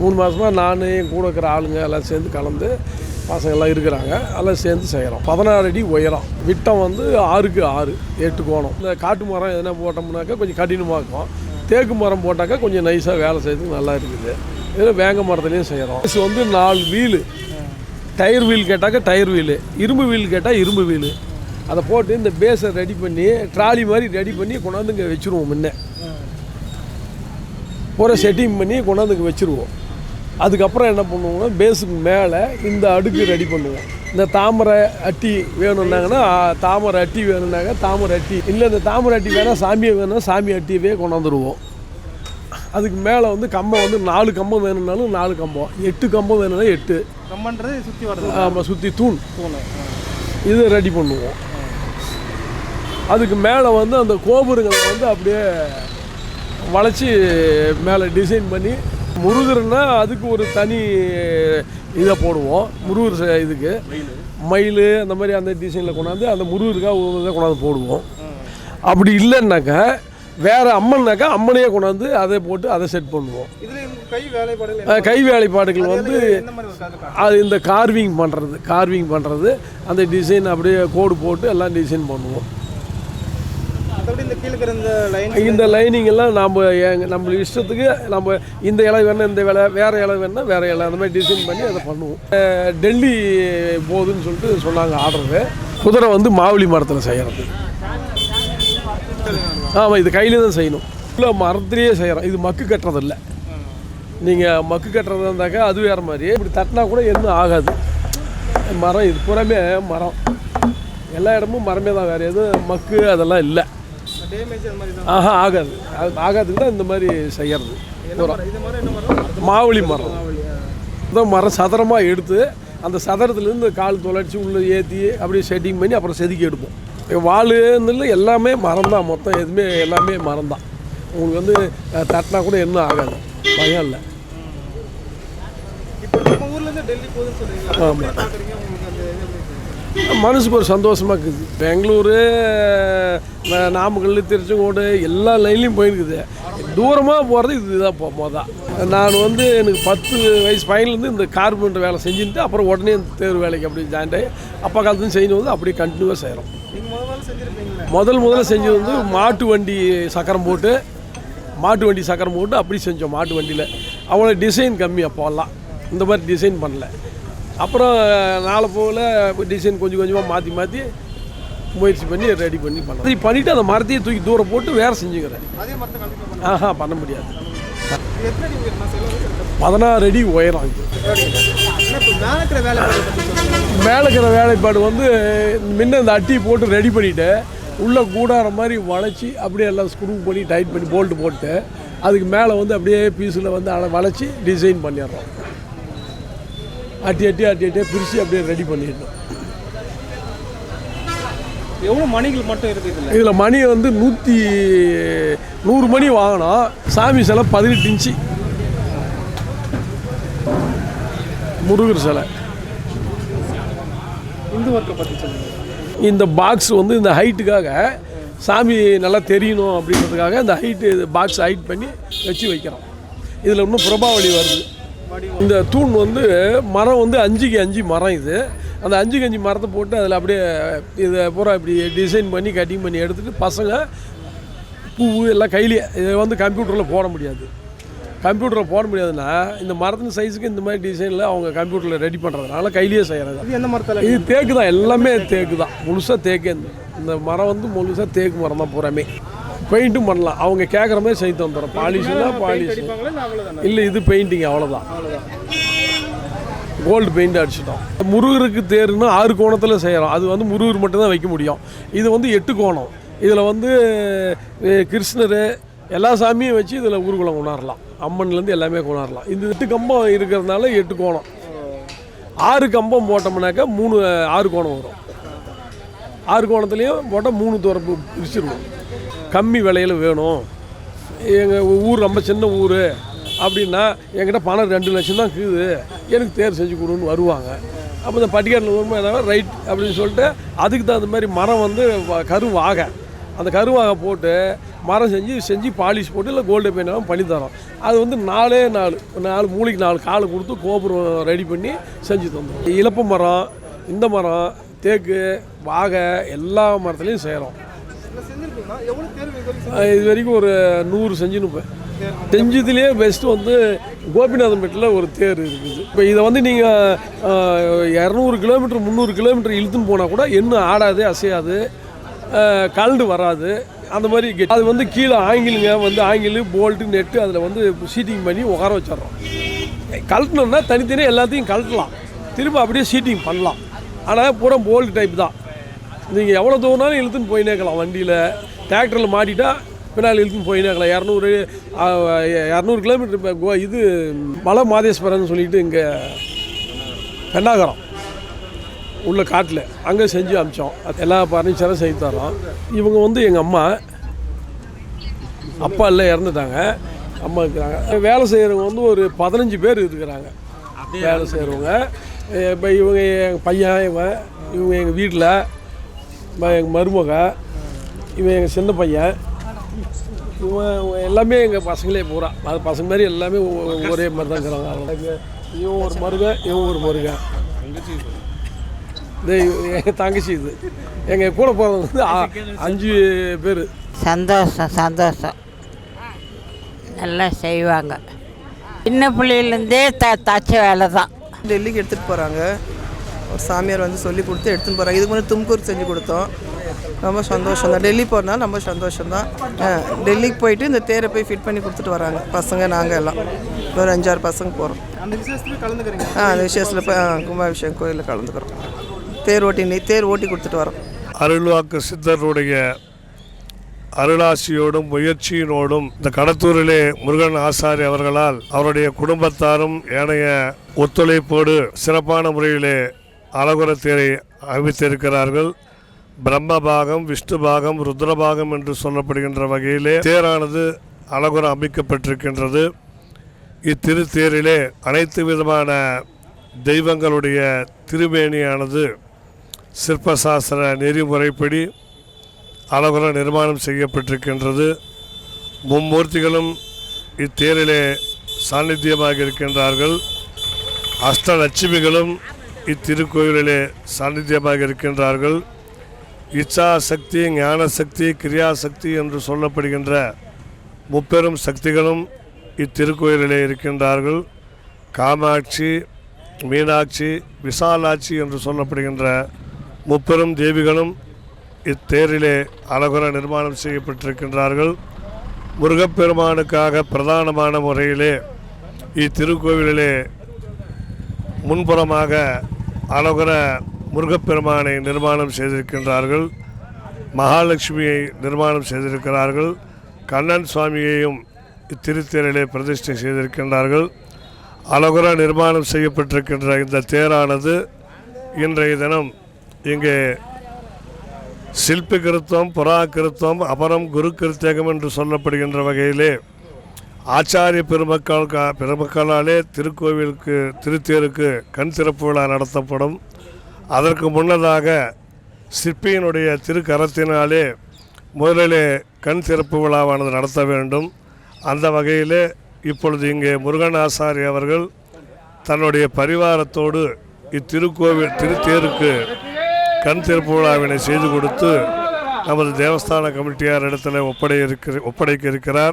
3 மாதமாக நான் என் கூட இருக்கிற ஆளுங்க எல்லாம் சேர்ந்து கலந்து பசங்கள்லாம் இருக்கிறாங்க, எல்லாம் சேர்ந்து செய்கிறோம். 16 அடி உயரம், விட்டம் வந்து 6க்கு 6, 8 கோணம். இந்த காட்டு மரம் எதனா போட்டோம்னாக்கா கொஞ்சம் கடினமாக இருக்கும், தேக்கு மரம் போட்டாக்கா கொஞ்சம் நைஸாக வேலை செய்யறதுக்கு நல்லா இருக்குது. இதில் வேங்க மரத்துலேயும் செய்கிறோம். இது வந்து 4 வீலு, டயர் வீல் கேட்டாக்கா டயர் வீலு, இரும்பு வீல் கேட்டால் இரும்பு வீலு. அதை போட்டு இந்த பேஸை ரெடி பண்ணி ட்ராலி மாதிரி ரெடி பண்ணி கொண்டாந்து இங்கே வச்சுருவோம். முன்னே பூரா செட்டிங் பண்ணி கொண்டாந்து இங்கே வச்சுருவோம். அதுக்கப்புறம் என்ன பண்ணுவோம்னா பேஸுக்கு மேலே இந்த அடுக்கு ரெடி பண்ணுவோம். இந்த தாமரை அட்டி வேணும்னாங்கன்னா தாமரை அட்டி வேணும்னாங்க தாமரை அட்டி, இல்லை இந்த தாமரை அட்டி வேணால் சாமியை வேணும்னா சாமி அட்டியவே கொண்டாந்துருவோம். அதுக்கு மேலே வந்து கம்பம் வந்து 4 கம்பம் வேணும்னாலும் 4 கம்பம், 8 கம்பம் வேணும்னா 8 கம்பன்றது சுற்றி வருது. ஆமாம், சுற்றி தூண் இது ரெடி பண்ணுவோம். அதுக்கு மேலே வந்து அந்த கோபுரங்களை வந்து அப்படியே வளைச்சி மேலே டிசைன் பண்ணி, முருகர்னா அதுக்கு ஒரு தனி இதை போடுவோம். முருகர் இதுக்கு மயில் அந்த மாதிரி அந்த டிசைனில் கொண்டாந்து அந்த முருகருக்காக ஒரு இதை கொண்டாந்து போடுவோம். அப்படி இல்லைன்னாக்கா வேறு அம்மன்னாக்கா அம்மனையே கொண்டாந்து அதை போட்டு அதை செட் பண்ணுவோம். கை வேலைப்பாடுகள் வந்து அது இந்த கார்விங் பண்ணுறது அந்த டிசைன் அப்படியே கோடு போட்டு எல்லாம் டிசைன் பண்ணுவோம். இந்த லைனிங் எல்லாம் நம்ம இஷ்டத்துக்கு நம்ம இந்த இலை வேணும், இந்த வேறு இலை வேணும்னா வேறு இலை, அந்த மாதிரி டிசைன் பண்ணி அதை பண்ணுவோம். டெல்லி போகுதுன்னு சொல்லிட்டு சொன்னாங்க ஆர்டரு. குதிரை வந்து மாவுளி மரத்தில் செய்கிறது. ஆமாம், இது கையில் தான் செய்யணும். இல்லை மரத்துலேயே செய்கிறோம். இது மக்கு கட்டுறதில்லை. நீங்கள் மக்கு கட்டுறது இருந்தாக்கா அது வேறு மாதிரி. இப்படி தட்டினா கூட எதுவும் ஆகாது. மரம் இது புறமே மரம், எல்லா இடமும் மரமே தான், வேறு எதுவும் மக்கு அதெல்லாம் இல்லை. ஆகாது. ஆகாதுக்கு தான் இந்த மாதிரி செய்கிறது. மாவுளி மரம் தான். மரம் சதுரமாக எடுத்து அந்த சதுரத்துலேருந்து கால் தொலைச்சி உள்ளே ஏற்றி அப்படியே செட்டிங் பண்ணி அப்புறம் செதுக்கி எடுப்போம். வாளுன்னு எல்லாமே மரம் தான், மொத்தம் எதுவுமே எல்லாமே மரம் தான். உங்களுக்கு வந்து தட்டினா கூட என்ன ஆகாது, பயம் இல்லை. ஆமாம், மனசுக்கு ஒரு சந்தோஷமாக இருக்குது. பெங்களூரு, நாமக்கல், திருச்செங்கோடு எல்லா லைன்லேயும் போயிருக்குது. தூரமாக போகிறது இதுதான் மொதல். நான் வந்து எனக்கு 10 வயசு பையன்லேருந்து இந்த கார்பெண்டர் வேலை செஞ்சுட்டு அப்புறம் உடனே இந்த தேர்வு வேலைக்கு அப்படி ஜாயின் ஆகி அப்பா காலத்துலேயும் செய்யணும் வந்து அப்படியே கண்டினியூவாக செய்கிறோம். முதல்ல செஞ்சது வந்து மாட்டு வண்டி சக்கரம் போட்டு அப்படி செஞ்சோம். மாட்டு வண்டியில் அவ்வளோ டிசைன் கம்மி, அப்போல்லாம் இந்த மாதிரி டிசைன் பண்ணல. அப்புறம் நாளை போல் டிசைன் கொஞ்சம் கொஞ்சமாக மாற்றி முயற்சி பண்ணி ரெடி பண்ணிவிட்டு அந்த மரத்தையே தூக்கி தூரம் போட்டு வேறு செஞ்சுக்கிறேன். பண்ண முடியாது. 16 அடி உயரம். மேலே இருக்கிற வேலைப்பாடு வந்து முன்ன இந்த அட்டி போட்டு ரெடி பண்ணிவிட்டு உள்ளே கூடார மாதிரி வளைச்சி அப்படியே எல்லாம் ஸ்க்ரூ பண்ணி டைட் பண்ணி போல்ட்டு போட்டு அதுக்கு மேலே வந்து அப்படியே பீஸில் வந்து வளைச்சி டிசைன் பண்ணிடுறோம். அட்டி பிரித்து அப்படியே ரெடி பண்ணிடணும். எவ்வளோ மணிகள் மட்டும் இருக்குது இதில் மணி வந்து 100 மணி வாங்கினோம். சாமி சிலை 18 இன்ச்சு முருகர் சிலை. இந்த பாக்ஸ் வந்து இந்த ஹைட்டுக்காக சாமி நல்லா தெரியணும் அப்படின்றதுக்காக இந்த பாக்ஸ் ஹைட் பண்ணி வச்சு வைக்கிறோம். இதில் இன்னும் பிரபாவளி வருது. இந்த தூண் வந்து மரம் வந்து 5க்கு 5 மரம். இது அந்த 5க்கு 5 மரத்தை போட்டு அதில் அப்படியே இதை பூரா இப்படி டிசைன் பண்ணி கட்டிங் பண்ணி எடுத்துகிட்டு பசங்க பூ எல்லாம் கையிலேயே, இதை வந்து கம்ப்யூட்டரில் போட முடியாது. கம்ப்யூட்டரில் போட முடியாதுன்னா இந்த மரத்தின் சைஸுக்கு இந்த மாதிரி டிசைனில் அவங்க கம்ப்யூட்டரில் ரெடி பண்ணுறதுனால கையிலேயே செய்கிறது. எந்த மரத்தில் இது தேக்கு தான், எல்லாமே தேக்கு தான், முழுசாக தேக்கே. இந்த மரம் வந்து முழுசாக தேக்கு மரம் தான் பூராமே. பெயிண்ட்டும் பண்ணலாம், அவங்க கேட்குற மாதிரி செய்து வந்துடும். பாலிஷ்னா பாலிஷ் இல்லை, இது பெயிண்டிங் அவ்வளோதான். கோல்டு பெயிண்ட் அடிச்சிட்டோம். முருகருக்கு தேர்னா 6 கோணத்தில் செய்கிறோம். அது வந்து முருகர் மட்டும்தான் வைக்க முடியும். இது வந்து 8 கோணம். இதில் வந்து கிருஷ்ணர் எல்லா சாமியும் வச்சு இதில் ஊர்வலம் கொண்டாடலாம். அம்மன்லேருந்து எல்லாமே கொண்டாடலாம். இந்த 8 கம்பம் இருக்கிறதுனால 8 கோணம். 6 கம்பம் போட்டோம்னாக்கா 6 கோணம் வரும். 6 கோணத்துலேயும் போட்டால் 3 தூரப்பு பிரிச்சிருவோம். கம்மி விலையில் வேணும், எங்கள் ஊர் ரொம்ப சின்ன ஊர் அப்படின்னா என்கிட்ட பணம் 2 லட்சம் தான் இருக்குது, எனக்கு தேர் செஞ்சு கொடுன்னு வருவாங்க. அப்போ இந்த பட்டிக்காட்டில் வரும்போது ஏதாவது ரைட் அப்படின்னு சொல்லிட்டு அதுக்கு தகுந்த மாதிரி மரம் வந்து கருவாக அந்த கருவாகை போட்டு மரம் செஞ்சு பாலிஷ் போட்டு இல்லை கோல்டு பெயிண்டாகவும் பண்ணி தரோம். அது வந்து 4 மூளைக்கு 4 கால் கொடுத்து கோபுரம் ரெடி பண்ணி செஞ்சு தந்தோம். இலப்ப மரம், இந்த மரம், தேக்கு, வாகை எல்லா மரத்துலேயும் செய்கிறோம். இது வரைக்கும் ஒரு 100 செஞ்சுன்னு செஞ்சதுலேயே பெஸ்ட்டு வந்து கோபிநாதன்பேட்டில் ஒரு தேர் இருக்குது. இப்போ இதை வந்து நீங்கள் 200 கிலோமீட்டர் 300 கிலோமீட்டர் இழுத்துன்னு போனால் கூட இன்னும் ஆடாது, அசையாது, கலண்டு வராது. அந்த மாதிரி அது வந்து கீழே ஆங்கிலு போல்ட்டு நெட்டு அதில் வந்து சீட்டிங் பண்ணி உட்கார வச்சிட்றோம். கழட்டணுன்னா தனித்தனியாக எல்லாத்தையும் கழட்டலாம், திரும்ப அப்படியே சீட்டிங் பண்ணலாம். ஆனால் பூரா போல்ட் டைப் தான். நீங்கள் எவ்வளோ தூரம்னாலும் இழுத்துன்னு போயினே இருக்கலாம். வண்டியில் டிராக்டரில் மாட்டிட்டா பின்னால் இழுத்துன்னு போயினே இருக்கலாம். 200 கிலோமீட்டர். இப்போ இது மலை மாதேஸ்வரன் சொல்லிட்டு இங்கே பெண்ணாகரம் உள்ள காட்டில் அங்கே செஞ்சு அமிச்சோம். எல்லா ஃபர்னிச்சரும் செய்து தரோம். இவங்க வந்து எங்கள் அம்மா, அப்பா எல்லாம் இறந்துட்டாங்க, அம்மா இருக்கிறாங்க. வேலை செய்கிறவங்க வந்து ஒரு 15 பேர் இருக்கிறாங்க வேலை செய்கிறவங்க. இப்போ இவங்க எங்கள் பையன், இவங்க எங்கள் வீட்டில், எங்கள் மருமக, இவன் எங்கள் சின்ன பையன், இவன் எல்லாமே எங்கள் பசங்களே பூரா. அது பசங்க மாதிரி எல்லாமே ஒரே மாதிரி தான் இருக்கிறாங்க. இவன் ஒரு மருகன், இவன் ஒரு மருகன். இது எங்கள் தங்கச்சி. இது எங்கள் கூட போகிறவங்க வந்து 5 பேர். சந்தோஷம் நல்லா செய்வாங்க. சின்ன பிள்ளையிலேருந்தே தச்ச வேலை தான். டெல்லிக்கு எடுத்துகிட்டு போகிறாங்க. ஒரு சாமியார் வந்து சொல்லி கொடுத்து எடுத்துன்னு போகிறாங்க. இதுக்கு முன்னாடி தும்கூர் செஞ்சு கொடுத்தோம். ரொம்ப சந்தோஷம் தான். டெல்லி போகிறனால ரொம்ப சந்தோஷம் தான். டெல்லிக்கு போயிட்டு இந்த தேரை போய் ஃபிட் பண்ணி கொடுத்துட்டு வராங்க பசங்க. நாங்கள் எல்லாம் ஒரு 5-6 பசங்க போகிறோம். அந்த விஷயத்தில் கலந்துக்கிறீங்க? அந்த விஷயத்தில் போய் கும்பாபிஷேகம் கோயிலில் கலந்துக்கிறோம். தேர் ஓட்டி கொடுத்துட்டு வரோம். அருள்வாக்கு சித்தருடைய அருளாசியோடும் முயற்சியினோடும் இந்த கடத்தூரிலே முருகன் ஆசாரி அவர்களால் அவருடைய குடும்பத்தாரும் ஏனைய ஒத்துழைப்போடு சிறப்பான முறையிலே அழகுர தேரை அமைத்திருக்கிறார்கள். பிரம்மபாகம், விஷ்ணுபாகம், ருத்ரபாகம் என்று சொல்லப்படுகின்ற வகையிலே தேரானது அழகுர அமைக்கப்பட்டிருக்கின்றது. இத்திருத்தேரிலே அனைத்து விதமான தெய்வங்களுடைய திருமேனியானது சிற்பசாஸ்திர நெறிமுறைப்படி அழகுற நிர்மாணம் செய்யப்பட்டிருக்கின்றது. மும்மூர்த்திகளும் இத்தேரிலே சாநித்தியமாக இருக்கின்றார்கள். அஷ்டலட்சுமிகளும் இத்திருக்கோயிலிலே சாநித்தியமாக இருக்கின்றார்கள். இச்சா சக்தி, ஞான சக்தி, கிரியாசக்தி என்று சொல்லப்படுகின்ற முப்பெரும் சக்திகளும் இத்திருக்கோயிலிலே இருக்கின்றார்கள். காமாட்சி, மீனாட்சி, விசாலாட்சி என்று சொல்லப்படுகின்ற முப்பெரும் தேவிகளும் இத்தேரிலே அழகுற நிர்மாணம் செய்யப்பட்டிருக்கின்றார்கள். முருகப்பெருமானுக்காக பிரதானமான முறையிலே இத்திருக்கோவிலிலே முன்புறமாக அழகுற முருகப்பெருமானை நிர்மாணம் செய்திருக்கின்றார்கள். மகாலட்சுமியை நிர்மாணம் செய்திருக்கிறார்கள். கண்ணன் சுவாமியையும் இத்திருத்தேரிலே பிரதிஷ்டை செய்திருக்கின்றார்கள். அழகுற நிர்மாணம் செய்யப்பட்டிருக்கின்ற இந்த தேரானது இன்றைய தினம் இங்கே சில்பி கிருத்தம், புறா கிருத்தம், அபரம் குரு கிருத்தேகம் என்று சொல்லப்படுகின்ற வகையிலே ஆச்சாரிய பெருமக்களாலே திருத்தேருக்கு கண் திறப்பு விழா நடத்தப்படும். அதற்கு முன்னதாக சிற்பியினுடைய திருக்கரத்தினாலே முதலிலே கண் திறப்பு விழாவானது நடத்த வேண்டும். அந்த வகையிலே இப்பொழுது இங்கே முருகன் ஆசாரி அவர்கள் தன்னுடைய பரிவாரத்தோடு திருத்தேருக்கு கண் திறப்பு விழாவினை செய்து கொடுத்து நமது தேவஸ்தான கமிட்டியார் இடத்துல ஒப்படைக்க இருக்கிறார்.